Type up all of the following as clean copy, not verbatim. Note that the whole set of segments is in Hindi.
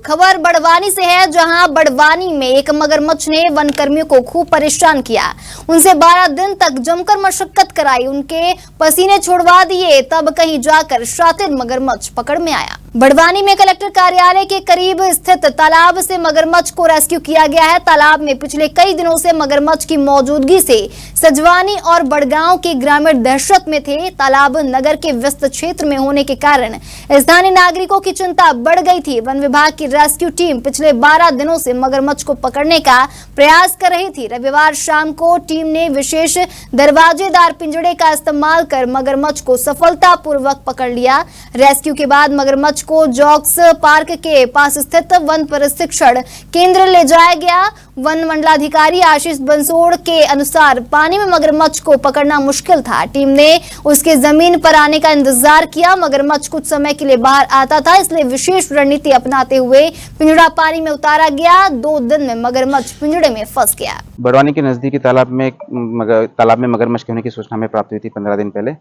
खबर बड़वानी से है, जहां बड़वानी में एक मगरमच्छ ने वन कर्मियों को खूब परेशान किया। उनसे 12 दिन तक जमकर मशक्कत कराई, उनके पसीने छुड़वा दिए, तब कहीं जाकर शातिर मगरमच्छ पकड़ में आया। बड़वानी में कलेक्टर कार्यालय के करीब स्थित तालाब से मगरमच्छ को रेस्क्यू किया गया है। तालाब में पिछले कई दिनों से मगरमच्छ की मौजूदगी से सजवानी और बड़गांव के ग्रामीण दहशत में थे। तालाब नगर के व्यस्त क्षेत्र में होने के कारण स्थानीय नागरिकों की चिंता बढ़ गई थी। वन विभाग की रेस्क्यू टीम पिछले 12 दिनों से मगरमच्छ को पकड़ने का प्रयास कर रही थी। रविवार शाम को टीम ने विशेष दरवाजेदार पिंजड़े का इस्तेमाल कर मगरमच्छ को सफलतापूर्वक पकड़ लिया। रेस्क्यू के बाद मगरमच्छ को जॉक्स पार्क के पास स्थित वन प्रशिक्षण केंद्र ले जाया गया। वन मंडलाधिकारी आशीष बंसोड़ के अनुसार पानी में मगरमच्छ को पकड़ना मुश्किल था। टीम ने उसके जमीन पर आने का इंतजार किया। मगरमच्छ कुछ समय के लिए बाहर आता था, इसलिए विशेष रणनीति अपनाते हुए पिंजड़ा पानी में उतारा गया। 2 दिन में मगरमच्छ पिंजड़े में फंस गया। बड़वानी के नजदीकी तालाब में मगरमच्छ के होने की सूचना हमें प्राप्त हुई थी 15 दिन पहले।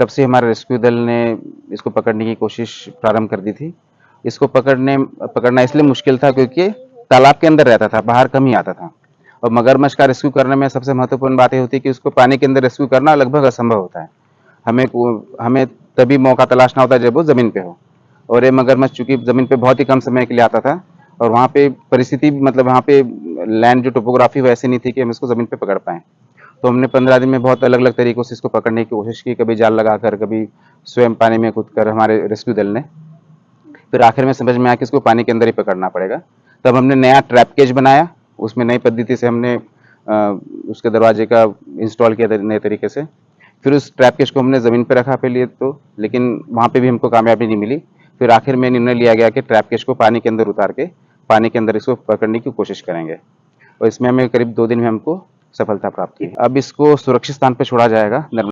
तब से हमारे रेस्क्यू दल ने इसको पकड़ने की कोशिश प्रारंभ कर दी थी। इसको पकड़ना इसलिए मुश्किल था क्योंकि तालाब के अंदर रहता था, बाहर कम ही आता था। और मगरमच्छ का रेस्क्यू करने में सबसे महत्वपूर्ण बात यह होती है कि उसको पानी के अंदर रेस्क्यू करना लगभग असंभव होता है। हमें तभी मौका तलाशना होता है जब वो जमीन पे हो। और ये मगरमच्छ चूंकि जमीन पे बहुत ही कम समय के लिए आता था और वहाँ पे परिस्थिति वहाँ पे लैंड जो टोपोग्राफी वैसे नहीं थी कि हम इसको जमीन पे पकड़ पाएं। तो हमने 15 दिन में बहुत अलग अलग तरीकों से इसको पकड़ने की कोशिश की, कभी जाल लगाकर, कभी स्वयं पानी में कूदकर हमारे रेस्क्यू दल ने। फिर आखिर में समझ में आया कि इसको पानी के अंदर ही पकड़ना पड़ेगा। तब हमने नया ट्रैप केज बनाया, उसमें नई पद्धति से हमने उसके दरवाजे का इंस्टॉल किया नए तरीके से। फिर उस ट्रैप केज को हमने ज़मीन पर रखा पहले तो, लेकिन वहाँ पे भी हमको कामयाबी नहीं मिली। फिर आखिर में निर्णय लिया गया कि ट्रैप केज को पानी के अंदर उतार के पानी के अंदर इसको पकड़ने की कोशिश करेंगे। और इसमें हमें करीब 2 दिन में हमको सफलता प्राप्त की। अब इसको सुरक्षित स्थान पर छोड़ा जाएगा।